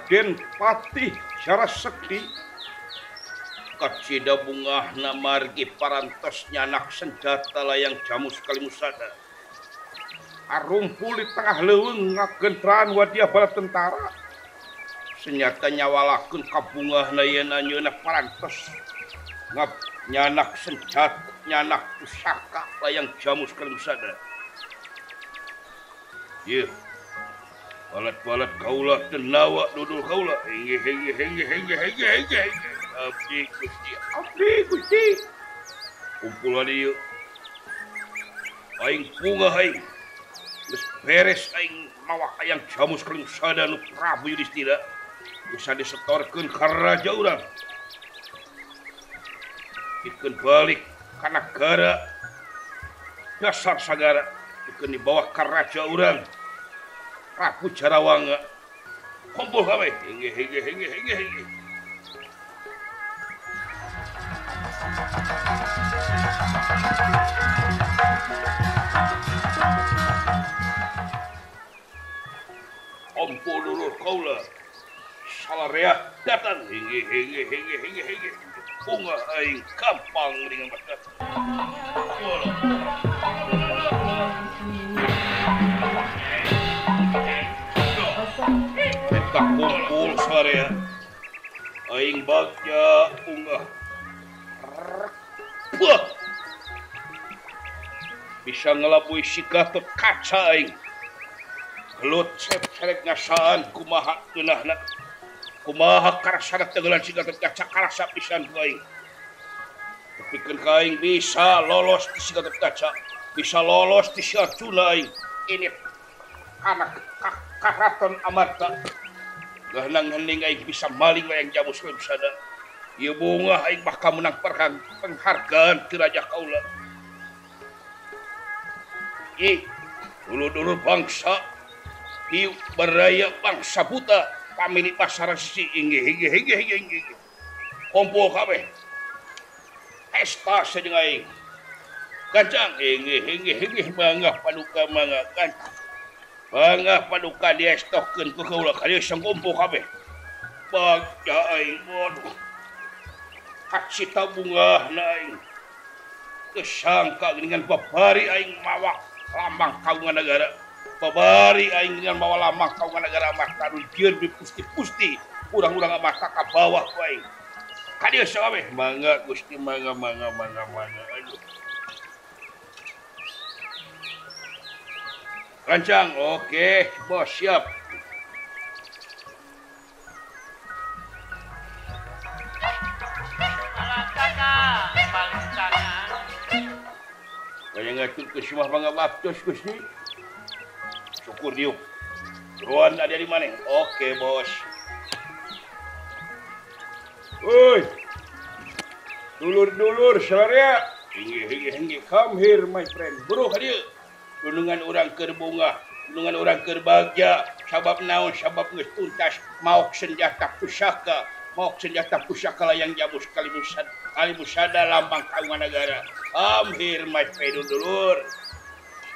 Raden Patih Sarasakti kacida bungahna margi parantos nyanak senjata layang jamus kalimusada arumpul di tengah leuweung ngagentraan wadia bala tentara senyata nyawalakeun kabungahna yen anjeunna parantos ngap nyanak senjata nyanak pusaka layang jamus kalimusada ieu balat-balat kaula tenawa dudul kaula hengge abdi Gusti kumpulan ieu aing punggah aing geus beres aing mawa hayang jamus kalimusada nu Prabu Yudhistira bisa disetorkeun ka raja urang dikeun balik ka nagara dasar sagara dikeun dibawa ka raja urang Prabu Jarawangga kumpul kabeh hengge kumpul dulur kaula salarea datang hengge bunga aing gampang dengan bakat kita kumpul salarea aing bagja bunga buah bisa ngelabui si Gatot Kaca aing gelut serek ngasaan kumaha geunahna kumaha karasana teugelan si Gatot Kaca karasa pisan ku aing tepikeun ka aing bisa lolos ti si Gatot Kaca bisa lolos ti si Arjuna aing ini anak karaton Amarta geunang hening aing bisa maling layang jamus kalimusada ieu bunga aing bakal menang penghargaan ti raja kaula dulu bangsa hiu beraya bangsa buta pamilik pasar sisi hingga kumpul kabeh pesta jeung aing gancang hingga mangga paduka mangga gancang mangga paduka diestokeun ku kaula kalieu sang kumpul kabeh bagja aing waduh kacita bungahna aing kesangka dengan babari aing mawa lambang kaungan negara babari aing dengan bawa lambang kaungan negara Amarta nu jieun pusti-pusti urang-urang Amarta ka bawah ku aing ka dieu kabeh mangga Gusti mangga aduh Kancang oke bos siap kaya ngatur ke semua pangabaptos Gusti syukur diuk ruan ada di mana oke bos woi dulur salarea hingga come here my friend bro hadir dunungan urang keur bunga dunungan urang keur bagja sabab naon sabab geus tuntas maok senjata pusaka layang jamus kalimusada lambang kaungan negara hampir my friend dulur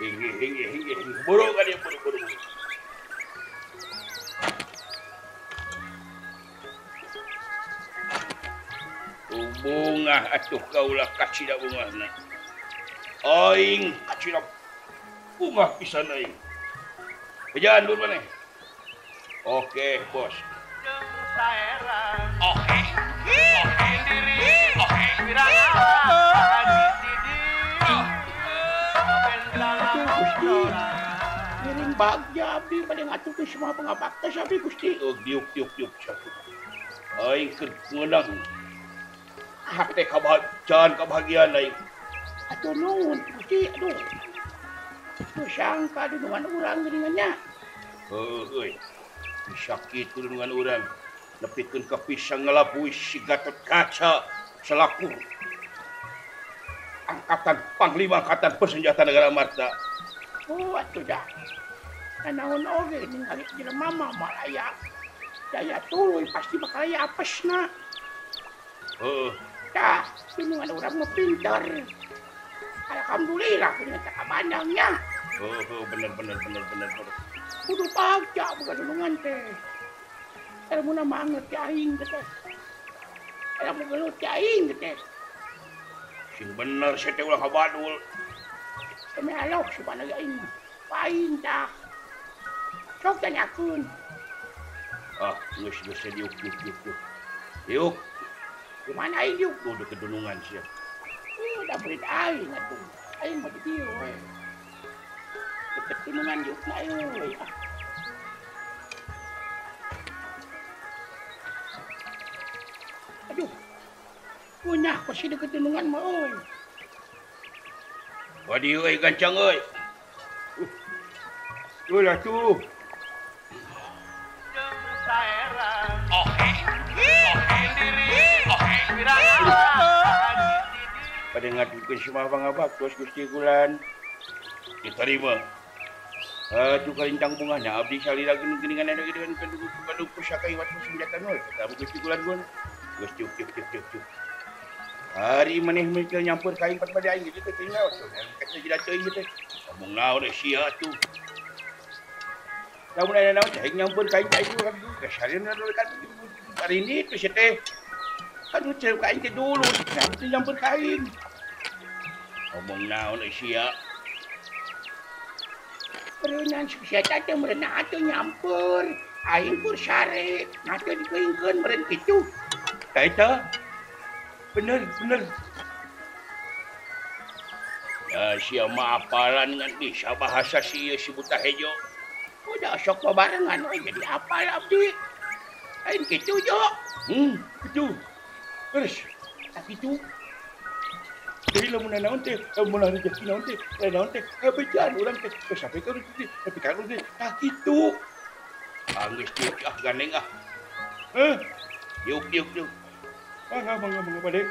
hingga buru ka dia buru bunga atuh kaulah kacida bungahna aing kacida bunga pisan aing bejalan dulu maneh oke bos oke diri oke ngiring bagja abdi pada ngatur ke semua pangabaktes abdi Gusti diuk aing keur ngeunang hate kebahagiaan aing atuh nuhun Gusti aduh sangka dengan urang geuningannya heuh bisa kitu dengan urang nepikeun ka pisang ngelabui si Gatot Kaca selaku panglima angkatan bersenjata negara Amarta atuh dah naon oge ningali jelema mah malaya daya tuluy pasti bakal aya apesna tah dengan urang mah pinter alhamdulillah punya kabandangnya bener kudu pajak bukan dulungan teh Kamu na manget aing teh. Kamu gelut aing teh. Sing bener saya teh ulah kabadul. Kami alok supaya aing. Paing tah. Sok tanyakeun. Geus diuk. Yuk. Di mana aing yuk? Udah kedunungan sia. Udah berit aing atuh. Aing mah di dieu we. Deket gunungan yuk na euy. Aduh. Punya ko si deket gunungan mah euy. Wadi euy gancang euy. Ulah tuh. Pada ngadukeun si mah pangabak terus Gusti Kulan. Diterima. Tu kalintang bunganya abdi salira geuning-geuningan ada dengan keduk pusaka iwat senjata nol. Kata Gusti Kulan gun. Geus cuk. Hari maneh mikir nyampur kain pat bade aing gitu tinggal. Kata jidat teuing gitu. Ngomong naon sia tuh. Lamun aya naon teh nyampur kain aing kan kasarian kan hari ini tuh si teh. Aduh cewek kain teh dulu nyampur kain. Ngomong naon sia. Berenang susah teh merenang atuh nyampur. Aing pur sare. Atuh dikeungkeun meren kitu. Kaita. Bener. Ya sia mah apalan ngan bisa bahasa si buta hejo. Udah sok babarengan we jadi apal abdi. Aing kitu jo. Kitu. Terus Tapi tu jadi lamun naon teh, lamun rezeki naon teh, naon teh, bejan urang teh, sampai ka teh, tapi kan teh, kitu. Geus diuk ganeng ah. Diuk. Mangga Pade.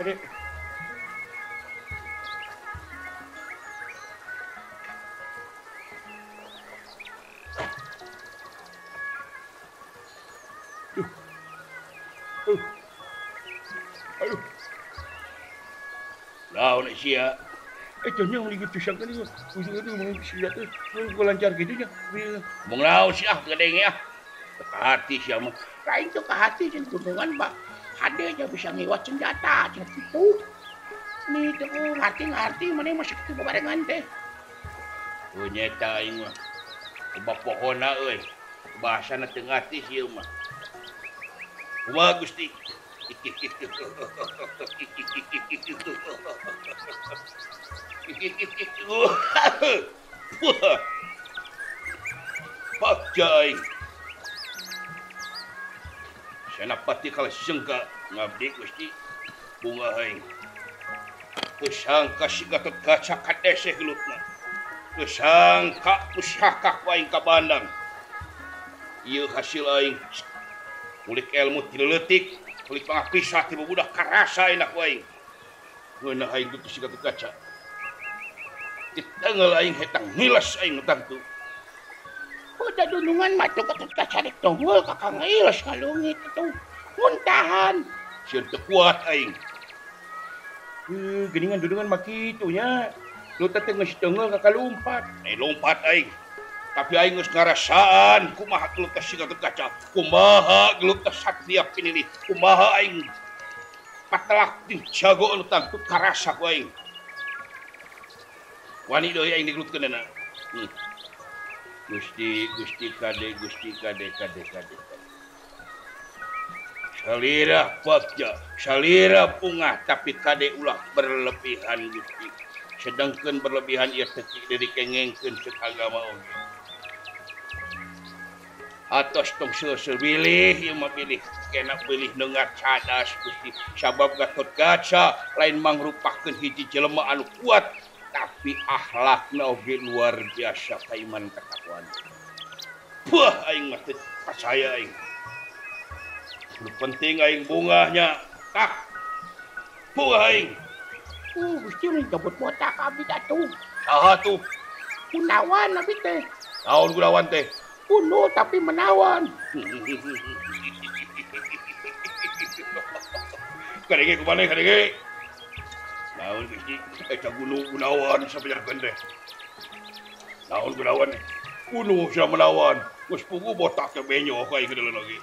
Aduh. Naon sia? Tanya lagi pisang kan itu. Pusing itu mau silat tu. Mau lancar gitu nya. Mau naon sia gedeng ya. Hati sia mah. lain tuh ke hati jeung gunungan Pak. Hade aja bisa ngiwat senjata cenah kitu. Nih teh ngarti maneh masih kitu babarengan teh. Nyata aing mah. Loba pohonna euy. Bahasana teu ngarti ieu mah. Kumaha Gusti? Pak Jai. Senapati kalau sengka ngabdi Gusti bunga aing. Teu sangka si Gatot Kaca kadese gelutna. Teu sangka pusaka aing ka Bandang. Ieu hasil aing mulik ilmu ti leutik, mulik pangapisah ti budak karasa enak aing. Ngeunah aing kitu si Gatot Kaca. Ditengel aing hetang ngilas aing tentu. Udah dunungan mah tuh Gatot Kaca rek tunggul kakang ngilas ka leungit itu. Muntahan. Sieun teu kuat aing. Geningan dudungan mah kitu nya. Lu teh geus teungel ka kalumpat. Lompat aing. Tapi aing geus ngarasaan kumaha gelut si Gatot Kaca. Kumaha gelut Satria Pinilih. Kumaha aing patelak jago anu tangtu karasa ku aing. Wani deui aing digelutkeunna. Gusti kade. Salira pungah tapi kade ulah berlebihan Gusti. Sedangkan berlebihan ieu teu dikengengkeun ceuk agama oge. Atos tong seuseul bilih ieu mah bilih kena bilih neungat cadas Gusti. Sabab Gatot Kaca lain mangrupakeun hiji jelema anu kuat tapi akhlakna oge luar biasa ka iman katakwaan. Wah aing mah teu percaya aing. Nu penting aing bungahnya tak. Bunga aing. Gusti mun jabut botak abdi atuh. Saha tuh? Kunawan abdi teh. Naon Gunawan teh? Kuno tapi menawan. Kadenge kumana kadenge? Naon Gusti? Eta Gunawan sabenerkeun teh. Naon Gunawan? Kuno sia menawan. Geus pugu botak teh benyo ka ieu lagi.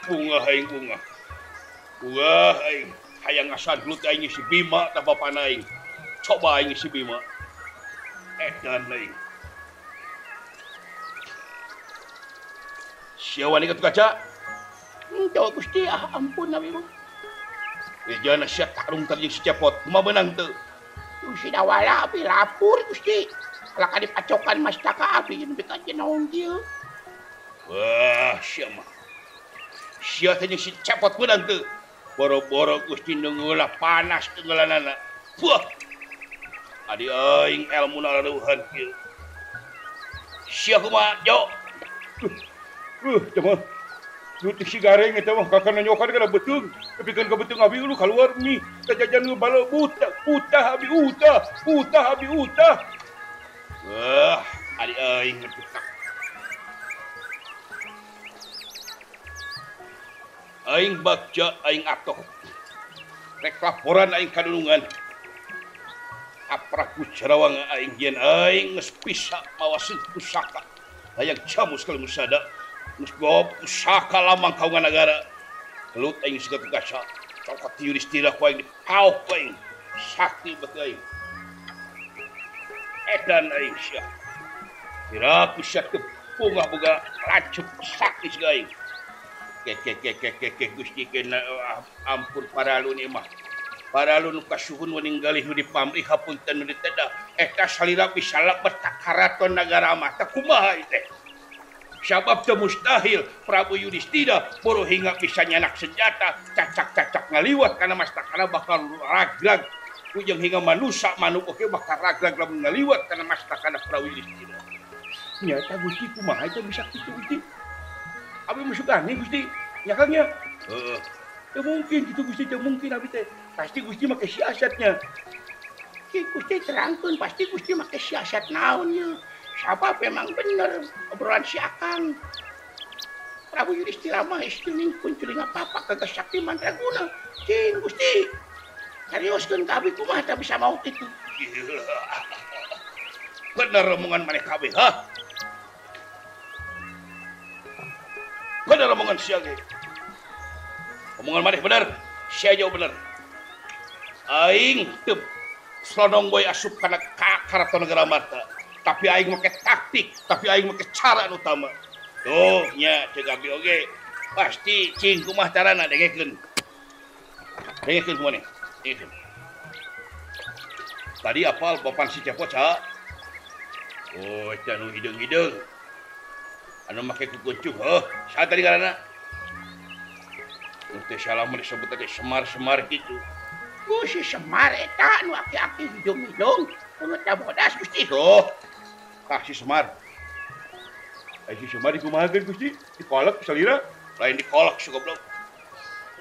Bunga aing bunga. Bunga aing hayang ngasadlut aing si Bima tah bapana aing. Coba aing si Bima. Edan aing. Siawan ieu kaca. Ento Gusti ampun abi mah. Ejana sia tarung tadi si Cepot. Kumaha beunang teu? Si dawala abi lapur Gusti. Kalau ka dipacokan mas taka abi jeung bika naon kieu. Wah, sia mah. Sia teh si Cepot beunang teu. Boro-boro Gusti ngeungeula panas teu ngeulanana. Wah. Adi aing elmuna leueuhan kieu. Sia kumaha, Jo? Teman. Lu si gareng eta mah kakana nyokan kana betung. Tapi kan ka betung abi lu keluar nih. Kajajan lu balo buta, abi uta. Wah, adi aing ngetukak. Aing bagja aing atoh. Rek laporan aing kadulungan. Apraku Jarawang aing yen aing geus bisa mawaseun pusaka. Hayang jamus kalau musada. Geus gob pusaka lamang kaungan negara. Gelut aing siga kaca. Cokot Yudhistira ku aing dipaok aing. Sakti beuteung aing. Edan aing sia. Kira ku sia teu punggah boga lanceuk sakti siga aing. Kek Gusti kena ampun paralu ieu mah. Paralu nu kasuhun meninggali nu dipamrih hapunten nu diteda. Eta salira bisa lebet karaton nagara mah. Tah kumaha ieu teh? Sabab teu mustahil Prabu Yudhistira boro hingga bisa nyanak senjata cacak-cacak ngaliwat kana mastakana bakal ragrag ujung hingga manusia manuk oke bakal ragrag lamun ngaliwat kana mastakana Prabu Yudhistira. Nyata Gusti kumaha itu bisa kitu Gusti? Abi masuk aneh Gusti, ya Kang ya? Heeh. Teu mungkin gitu Gusti, teu mungkin abi teh. Pasti Gusti make siasatnya. Si Gusti terangkeun pasti Gusti make siasat naonnya. Siapa memang bener obrolan si Akang. Prabu Yudhistira mah istining kunculing apa-apa kagak sakti mandraguna. Cing Gusti. Seriuskeun ka abi kumaha tah bisa mau kitu. Bener omongan maneh kabeh, ha? Bener omongan sia ge. Omongan maneh bener, sia jauh bener. Aing teu slodong boy asup kana karaton negara Marta. Tapi aing make taktik, tapi aing make cara utama. Tuh nya ceuk abi oge. Pasti cing kumaha carana dengekeun. Dengekeun maneh. Dengekeun. Tadi apal papan si Cepot sa? Oh, eta nu hideung-hideung. Anu make kukuncung, heuh. Saha tadi ngaranna? Teh salah mah disebut teh Semar-semar kitu. Oh, si Semar eta nu aki-aki hidung-hidung. Anu teh bodas Gusti. Tuh. Kah si Semar. Si Semar dikumahakeun Gusti? Dikolak salira, lain dikolak si goblok.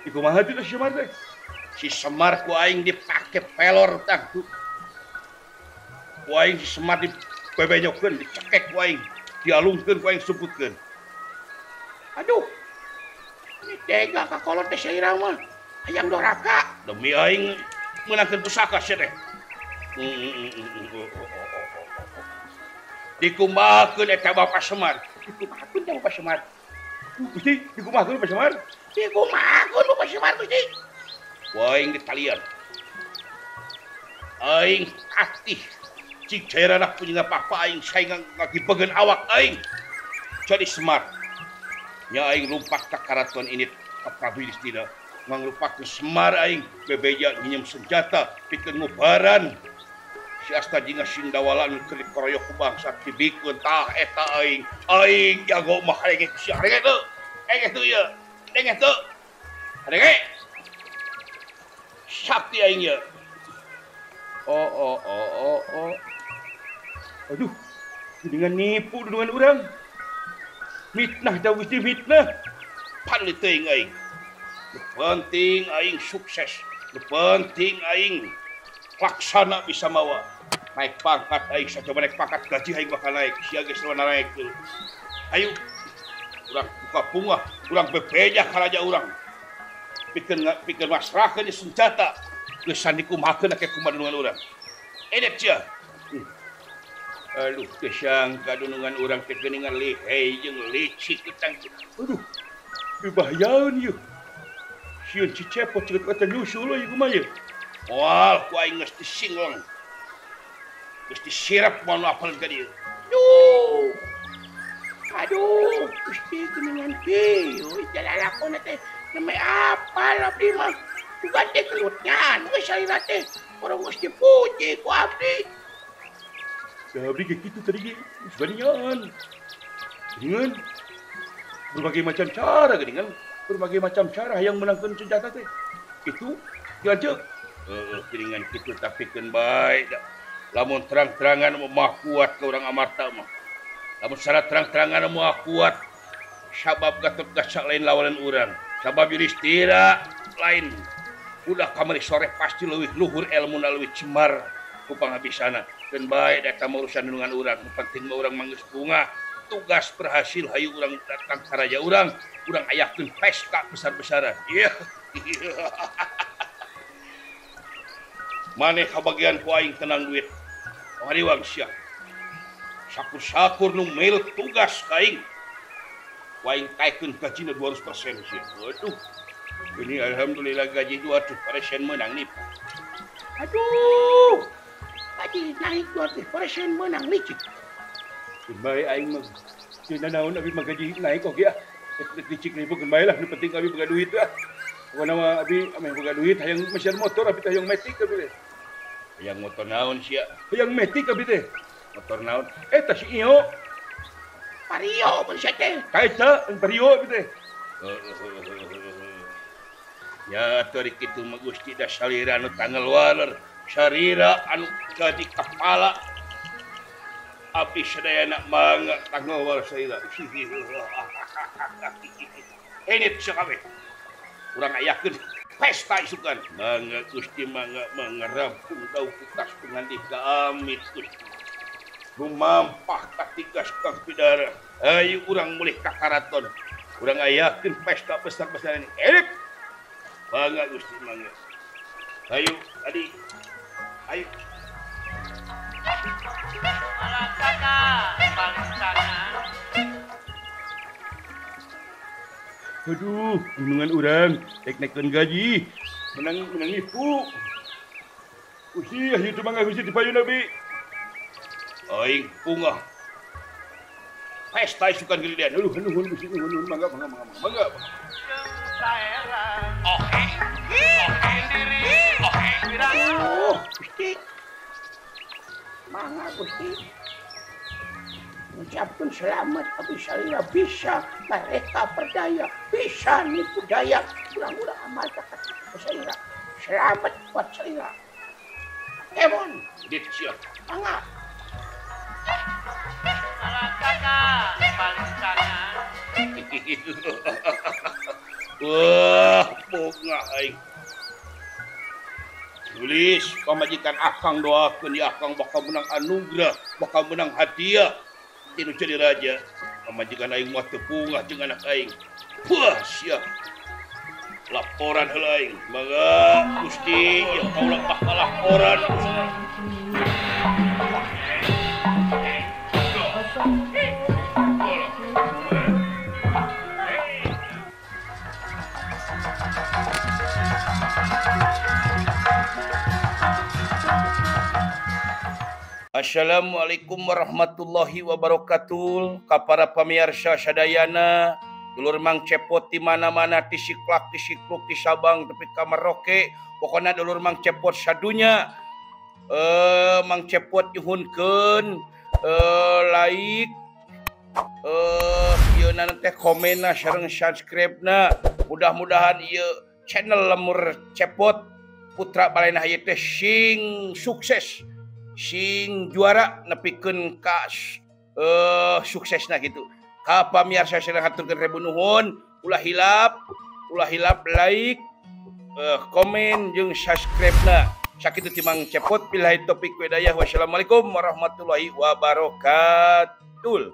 Dikumaha teh si Semar teh? Si Semar ku aing dipake pelor tah. Ku aing si Semar dibebenyokeun, dicekek ku aing, dialungkeun ku aing sumputkeun. Aduh. Ini tega ka kolot teh salira mah. Hayang doraka. Demi aing meunangkeun pusaka sia teh. Dikumahakeun eta Bapak Semar. Dikumahakeun teh Bapak Semar. Gusti, dikumahakeun Bapak Semar. Dikumahakeun Bapak Semar Gusti. Aing ditalian. Aing atih cik cairana punya apa aing saingan ngagibegeun awak aing. Jadi Semar. Nya aing lumpat ka karaton ini ka Prabu Yudhistira. Manglupakeun Semar aing bebeja nginjem senjata pikeun ngubaran. Si Asta jinga Sindawala nu keur dikoroyok ku bangsa tibikeun tah eta aing jago mah rege ku sia rege teu ieu dengeh teu rege sakti aing ieu oh aduh dengan nipu dengan urang mitnah da Gusti mitnah pan teuing aing nu penting aing sukses nu penting aing laksana bisa mawa naik pangkat aing sacoba naik pangkat gaji aing bakal naik sia geus naik tuh ayo urang buka bunga urang bebeja ka raja urang pikeun masrahkeun senjata geus sandi kumahakeun ake kumaha dengan urang edet sia Aduh kesangka dunungan urang teh geuningan lihai jeung licik ketang. Aduh. Bebahayaeun ieu. Sieun Cicepot ceuk eta nyusul ieu kumaha ieu. Moal ku aing geus disingleng. Geus disirap moal apal ka dieu. Aduh, Gusti geuningan pieu jalalakonna teh neme apal abdi mah. Bukan teh kelutnya, anu salira teh orang geus dipuji ku abdi. Abdi kayak gitu tadi sebenarnya dengan berbagai macam cara dengan berbagai macam cara yang menangkan senjata teh itu diajak dengan gitu tapi kan baik lamun terang-terangan mah kuat ke orang amarta mah lamun secara terang-terangan mah kuat sabab gatep gasak lain lawanan orang sabab Yudhistira lain udah kamari sore pasti leuwih luhur ilmu leuwih cemar ku pangabisana dan baik datang urusan dengan orang penting orang manggeus bunga tugas berhasil hayu orang datang ka raja orang ayakeun pesta besar-besaran iya maneh kabagian ku aing tenang duit hari wangsia sakur-sakur nu mil tugas ka aing ku aing kaekeun gajina 200% sih waduh ini alhamdulillah gaji 200% menang nih aduh Haji naik 200% menang licik. Baik aing mah. Cenah naon abi mah gaji naik oge ah. Licik nih bukan bae lah, nu penting abi boga duit ah. Pokona mah abi ame boga duit hayang mesin motor abi teh hayang metik abi teh. Hayang motor naon sia? Hayang metik abi teh. Motor naon? Eta si Iyo. Vario mun sia teh. Kaeta Vario abi teh. Ya atuh kitu mah Gusti da salira nu tanggal waler. Syarira anu jadi kepala abdi sadayana mangga tanggal wal syarira ini sakabeh urang ayakeun pesta isukan mangga Gusti mangga rampung daun kutas pangandi ka amit Gusti rumampah ka tigas kang pidara ayo urang mulih ka karaton urang ayakeun pesta besar-besaran ini mangga Gusti mangga ayo adik ayo. Aduh, gunungan urang, naik-naikkan gaji, menang nipu. Usi, itu mangga usi dipayu nabi. Aing punga. Pesta isukan gilian. Aduh, nuhun usi nuhun mangga. Oke diri. Oke, Gusti. Mangga Gusti. Ucapkan selamat abdi salira bisa mereka berdaya bisa nipu daya kurang-kurang amal zakat salira. Selamat buat salira. Emon, dit siap. mangga. paling kanan. Wah, bunga aing. Tulis pamajikan akang doakeun ya akang bakal menang anugerah, bakal menang hadiah. Tinu jadi raja. Pamajikan aing mah teu bungah jeung anak aing. Wah, siap. Laporan heula aing. Mangga Gusti, ya kaulah bakal laporan. Assalamualaikum warahmatullahi wabarakatuh. Ka para pamirsa sadayana, dulur Mang Cepot di mana-mana di Siklak, di Sikluk, di Sabang, tepi ka Merauke, pokona dulur Mang Cepot sadunya. Mang Cepot nyuhunkeun like ieu teh komenna sareng subscribe-na. Mudah-mudahan ieu channel Lemur Cepot putra balena ieu teh sing sukses. Sing juara nepikeun ka suksesna gitu. Ka pamirsa sadaya haturkeun ribu nuhun, ulah hilap like, komen jeung subscribe-na. Sakitu ti Mang Cepot billahi taufik wa hidayah. Wassalamualaikum warahmatullahi wabarakatuh.